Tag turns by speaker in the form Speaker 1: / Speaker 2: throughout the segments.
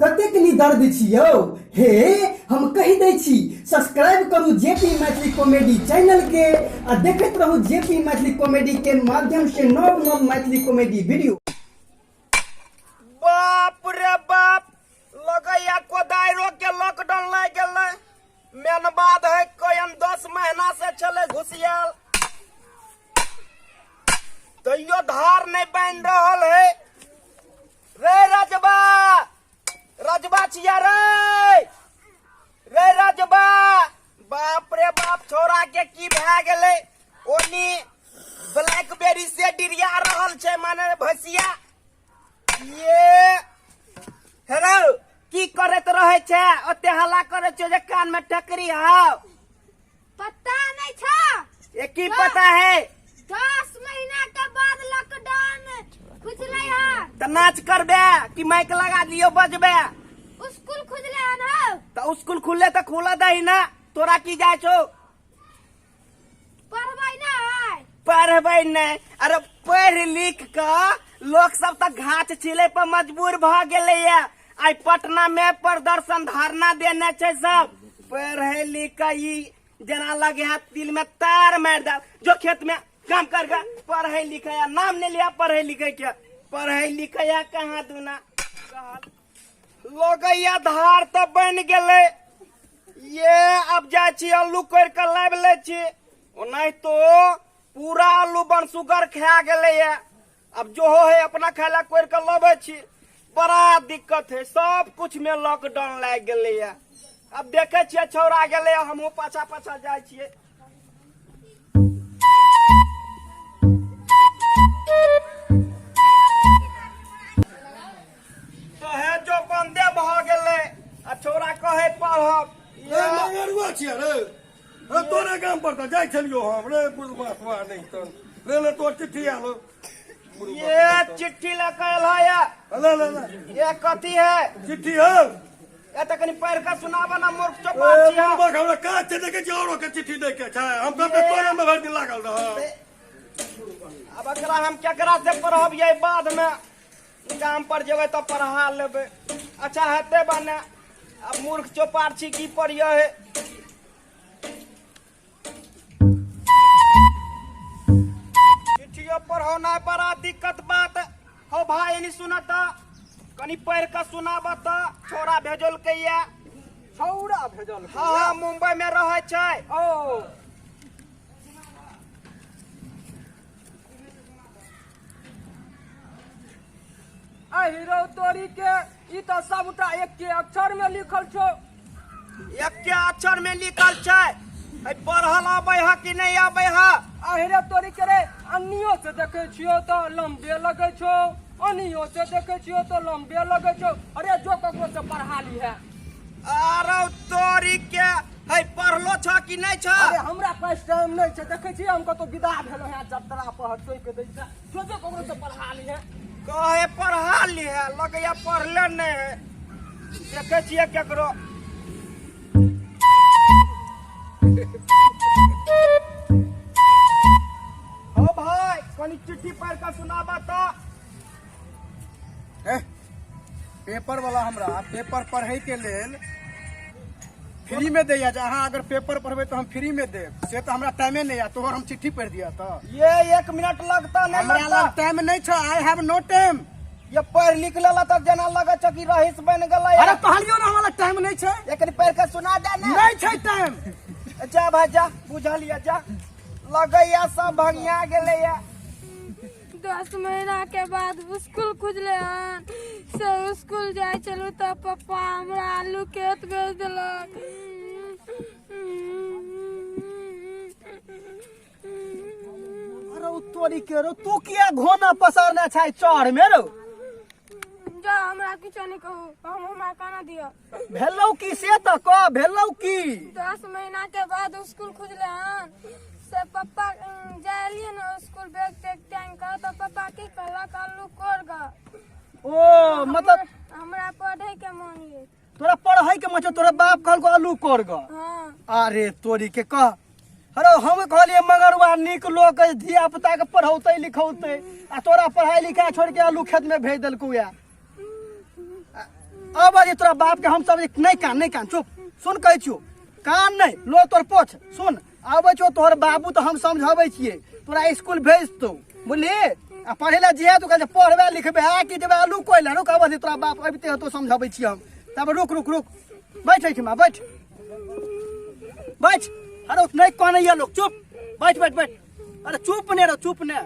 Speaker 1: कतेक नी दर्द छियौ हे हम कहि दै छी सब्सक्राइब करू जेपी मैथिली कॉमेडी चैनल के आ देखैत रहू जेपी मैथिली कॉमेडी के माध्यम से नव नव मैथिली कॉमेडी वीडियो।
Speaker 2: बाप रे बाप लगैया कोदायरो के लॉकडाउन लग गेलै। मेन बात है कोयन 10 महीना से चले घुसियाल तैयो धार नहीं बन रहल है रे राजबा राजबा छिया रे राजबा। बाप रे बाप छोरा के की भए गेलै ओनी ब्लैकबेरी से डिरिया रहल छै माने भैंसिया ये हेरो की करत रहे छै ओते हल्ला करे छै जे कान में टकरी हाउ
Speaker 3: पता नहीं था
Speaker 2: ये की पता है
Speaker 3: 10 महीना के बाद लॉकडाउन खुजले है
Speaker 2: त नाच करबे कि माइक लगा दियो बजबे
Speaker 3: स्कूल खुजले है ना
Speaker 2: त स्कूल खुले त खुला दही ना तोरा की जाय छौ
Speaker 3: पढ़बै ना है
Speaker 2: पढ़बै नहीं अरे पढ़ लिख के लोग सब तक घाट छिले पर मजबूर भ गेले ये आई पटना में प्रदर्शन धरना देने छै सब पढ़े लिख के ई जना लगे हाथ दिल में तार मार दे जो खेत में काम कर गा पढ़े लिखे या नाम नहीं लिया पढ़े लिखे के पढ़े लिखे या कहाँ दूना लोग या धार तो बन गेले ये अब जाय छी आलू कर के लाब ले छी नहीं तो पूरा आलू बन सुगर खा गेले ये अब जो हो है अपना खाला कोर के लबे छी बड़ा दिक्कत है सब कुछ में लॉकडाउन लग गेले ये अब देखे छियै छौरा गेले हमहू पाछा पाछा जाय छियै तो है जो बंदे भ गेले आ छौरा कहे पढ़ब
Speaker 4: ये मगरवा छियै रे रे तोरे गाम पर त जाय छलियो हम रे बुढ़वा नहीं त ले ले तोर चिट्ठी आलो
Speaker 2: ये चिट्ठी लखल है या
Speaker 4: ले ले ले
Speaker 2: ये कथी है
Speaker 4: चिट्ठी है
Speaker 2: या त कनी पढ़ के सुनाबा ना मूर्ख
Speaker 4: ए
Speaker 2: चौपाट छियै
Speaker 4: बुढ़वा हमरा का छै देखे छी औरो के चिट्ठी दे के छै हम सब के तोरे में भर दिन लागल रह
Speaker 2: अब एकरा हम केकरा से पढ़ब ये बाद में काम पर जेबै तो पढ़ा लेबै अच्छा हेते बने अब मूर्ख चौपाट छी की पढ़ियो है चिट्ठियों पढ़ौना बड़ा दिक्कत बात हो भाई नहीं सुनत कनी पढ़ के सुनाब त छोरा भेजल के ये
Speaker 1: छौड़ा भेजल
Speaker 2: हाँ मुंबई में रहे छै
Speaker 1: ओ हीरो तोरी के ई तो सबटा एक के अक्षर में लिखल छौ
Speaker 2: एक के अक्षर में लिखल छै पढ़ल आबै है कि नहीं आबै है
Speaker 1: हीरो तोरी के रे अन्नियो से देखे छियो तो लंबे लगे छौ अन्नियो से देखे छियो तो लंबे लगे छौ अरे जो ककरो से पढ़ा ली है
Speaker 2: अरे तोरी के है पढ़लो छ कि नहीं छ
Speaker 1: अरे हमरा पास टाइम नहीं छै देखे छी हम कतो विदा भेलो है जतरा पर हटोई के दै छै जो ककरो से पढ़ा ली है
Speaker 2: कहे पढ़ा ली है लगैया पढ़ले नहीं है देखे छियै केकरो हो भाई कनी चिट्ठी पढ़ के सुनाबा तो
Speaker 5: पेपर वाला हमरा पेपर पढ़े के लेल फ्री में दैया जहाँ अगर पेपर पढ़बे तो हम फ्री में देब से तो हमरा टाइमे नहीं है तोहर हम चिट्ठी पढ़ दिया तो
Speaker 2: ये 1 मिनट लगता नहीं
Speaker 5: हमरा
Speaker 2: लगता
Speaker 5: लग टाइम नहीं छ आई हैव नो टाइम
Speaker 2: ये पढ़ लिख लेला त जना लगे छ कि रईस बन गेलै
Speaker 5: अरे कहलियो ना हमरा टाइम नहीं छै
Speaker 2: एकरी पढ़ के सुना दे ना
Speaker 5: नहीं छै टाइम
Speaker 2: जा भाई जा बुझलिया जा लगैया सब भंगिया गेले या
Speaker 3: 10 महीना के बाद स्कूल खुजले हन से स्कूल जाय चलू त पापा हमरा आलू खेत भेज देलक
Speaker 1: अरे तोरी के रो तू किया घोना पसरना छै चढ़ में रो
Speaker 3: जा हमरा किछो नहीं कहू हम हमरा खाना दियो
Speaker 1: भेलौ की से त क भेलौ की
Speaker 3: 10 महीना के बाद स्कूल खुजले हन से पापा जाइलिए ना स्कूल बैग टेक टाइम का तो पापा की कहलक आलू कोर गा
Speaker 1: ओ मतलब
Speaker 3: हमरा पढ़े के मन ये
Speaker 1: तोरा पढ़ाई के मतलब तोरा बाप कहल को आलू कोर ग
Speaker 3: हां
Speaker 1: अरे तोरी के कह अरे हम कहलिए मगरवा निक लोग धिया पुता के पढ़ौते लिखौते आ तोरा पढ़ाई लिखाई छोड़ के आलू खेत में भेज देलकू या अब अरे तोरा बाप के हम सब नहीं कान चुप सुन कहै छियो कान नहीं लो तोर पोछ सुन आबै छो तोहर बाबू तो हम समझाबै छियै तोरा स्कूल भेजतौ बुझलिही आ पढ़े ला जे तू कहै पढ़बे लिखबे आ कि देबे आलू कोइ ला रुक अब तोरा बाप अबिते तो समझाबै छियै हम तब रुक बैठ एहिठमा बैठ अरे नहीं कहने लोग चुप बैठ अरे चुप ने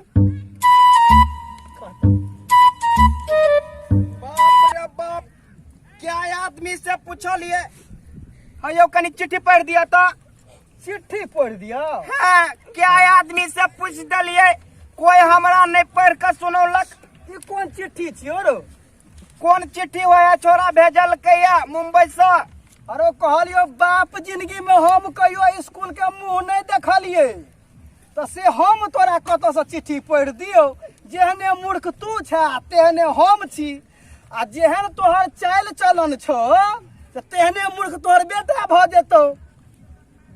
Speaker 2: बाप रे बाप क्या आदमी से पूछलिए हयो कनी चिट्ठी पढ़ दिया तो
Speaker 1: चिट्ठी पढ़ दिया
Speaker 2: हाँ, क्या आदमी से पूछ दिलिए कोई हमरा नहीं पढ़ कर सुनौलक
Speaker 1: ये कौन चिट्ठी छियो रो
Speaker 2: कौन चिट्ठी हुआ छोरा भेजल कैया मुंबई से
Speaker 1: अरे कहलियो बाप जिंदगी में हम कहियो स्कूल के मुंह नहीं देखलिए तो से हम तोरा कत से चिट्ठी पढ़ दियो जेहने मूर्ख तू छा तेहने हम छी आ जेहन तोहर चाल चलन छो तो तेहने मूर्ख तोहर बेटा भ जेतौ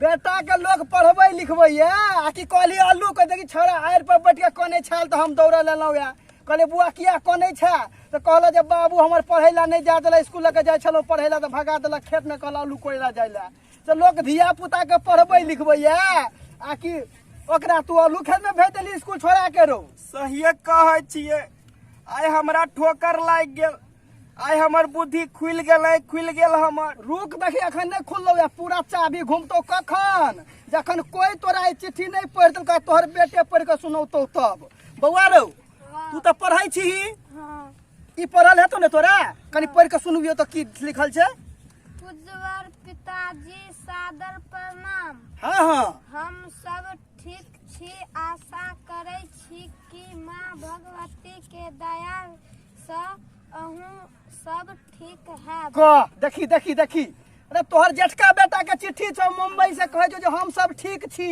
Speaker 1: बेटा के लोग पढ़बै लिखबै आ कि कहली अल्लू कह देखी छोरा आएर पर बैठ के कने छाल तो हम दौड़ लेलौ या कहले बुआ किया कने छा तो कहलो जे बाबू हमर पढ़ै ला नहीं जा देला स्कूल के जाय छलो पढ़ै ला तो भगा देला खेत में कहला अल्लू कोइ ला जाय ला तो लोग धिया पुता के पढ़बै लिखबै आ कि ओकरा तू अल्लू खेत में भेज देली स्कूल छोड़ा के रो
Speaker 2: सहिए कहै छियै आइ हमरा ठोकर लाग गेल आइ हमर बुद्धि खुल गेल हमर
Speaker 1: रुक देखी अखन नहीं खुललो या पूरा चाबी घूमतो कखन जखन कोई तोरा ई चिट्ठी नहीं पढ़ देलका तोहर बेटे पढ़ के सुनौतो तब बौआ रो तू तो पढ़ै छीही
Speaker 3: हाँ
Speaker 1: ई पढ़ल हेतो ने तोरा कनी पढ़ के सुनबियो तो की लिखल छै
Speaker 3: पूज्यवर पिताजी सादर प्रणाम
Speaker 1: हाँ
Speaker 3: हम सब ठीक छी आशा करै छी कि माँ भगवती के दया से अहूँ सब ठीक है
Speaker 1: देखी अरे तोहर जेठका बेटा के चिट्ठी छौ मुंबई से कहै छौ जे हम सब ठीक छी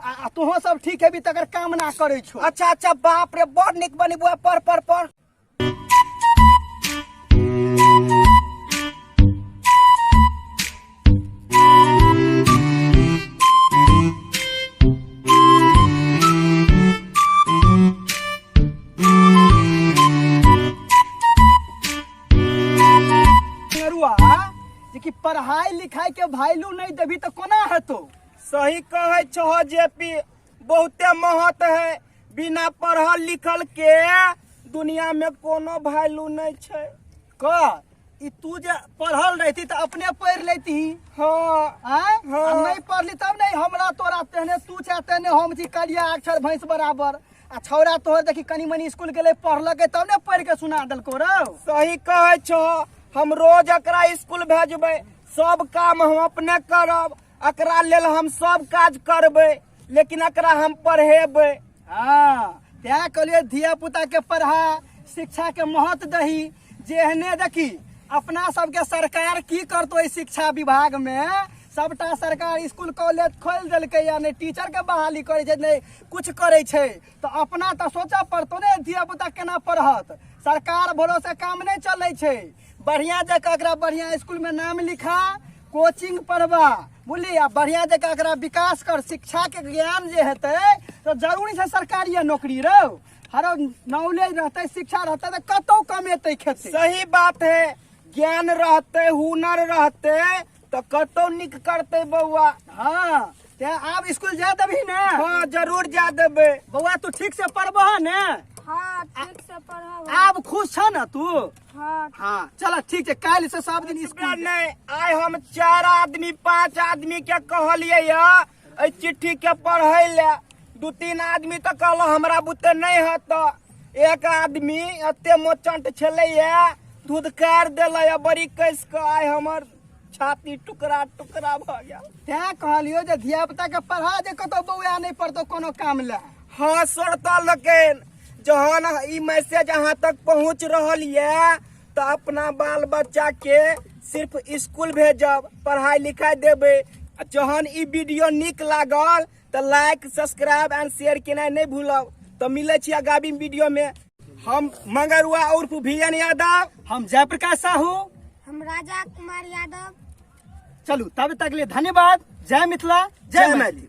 Speaker 1: आ तोहो सब ठीक हेबी तकर कामना करै छौ
Speaker 2: अच्छा बाप रे बड़ निक बनी बुआ पढ़
Speaker 1: कि पढ़ाई लिखाई के वैल्यू नहीं देबी तो कोना हेतो
Speaker 2: सही कहै छह जेपी बहुते महत्व है बिना पढ़ल लिखल के दुनिया में कोनो वैल्यू नहीं छै
Speaker 1: ई तू जे पढ़ल रहती तो अपने पढ़ लेती
Speaker 2: हाँ
Speaker 1: नहीं पढ़ली तब नहीं हमरा तोरा तेहने तू छे तेहने हम छी करिया अक्षर भैंस बराबर आ छौरा तोहर देखी कनी मनी स्कूल गेले पढ़लकै तब ने पढ़ के सुना देलको रो
Speaker 2: सही कहै छह हम रोज एकरा स्कूल भेजबै सब काम हम अपने करब एकरा लेल हम सब काज करबै लेकिन एकरा हम पढ़ेबै
Speaker 1: हाँ त्या कहलिए धिया पुता के पढ़ा शिक्षा के महत्व दही जेहने देखी अपना सबके सरकार की करतो इस शिक्षा विभाग में सबटा सरकार स्कूल कॉलेज खोल देलकै या नहीं टीचर के बहाली करे छै नहीं कुछ करे छै तो अपना तो सोचा पड़तो ने धिया पुता केना पढ़त सरकार भरोसे काम नहीं चलै छै बढ़िया जगह बढ़िया स्कूल में नाम लिखा कोचिंग पढ़वा बुझली आ बढ़िया जगह विकास कर शिक्षा के ज्ञान जे हेतै तो जरूरी से सरकारी नौकरी रो हर नॉलेज रहते शिक्षा रहते तो कतौ कमेतै खेती
Speaker 2: सही बात है ज्ञान रहते हुनर रहते तो कतौ निक करते बउआ
Speaker 1: हाँ ते आब स्कूल जा देबही ने
Speaker 2: हाँ जरूर जा देबै
Speaker 1: बउआ तू ठीक से पढ़बह ने
Speaker 3: हाँ ठीक से पढ़ब
Speaker 1: आब खुश छ न तू
Speaker 3: हाँ
Speaker 1: चल ठीक है काल्हि से सब दिन स्कूल
Speaker 2: नहीं आइ हम 4 आदमी 5 आदमी के कहलिए या चिट्ठी के पढ़ै ले 2-3 आदमी तो कहलो हमरा बुते नहीं हत एक आदमी एते मोचंट छलै या धुधकार देला या बड़ी कस के आइ हमर छाती टुकड़ा भ गया
Speaker 1: त्या कहलियो जे धिया पुता के पढ़ा जे कतौ बउआ नहीं पढ़तो कोनो काम ले
Speaker 2: हाँ सड़ता लेकिन जहन ई मैसेज अहाँ तक पहुँच रहल है तो अपना बाल बच्चा के सिर्फ स्कूल भेजब पढ़ाई लिखाई देबे जहन ई वीडियो निक लागल तो लाइक सब्सक्राइब एंड शेयर केनाइ नहीं भूलब तो मिले छी आगामी वीडियो में हम मंगरुआ उर्फ भियन यादव
Speaker 1: हम जयप्रकाश साहू
Speaker 3: हम राजा कुमार यादव
Speaker 1: चलू तब तक लिए धन्यवाद जय मिथिला जय मैथिली।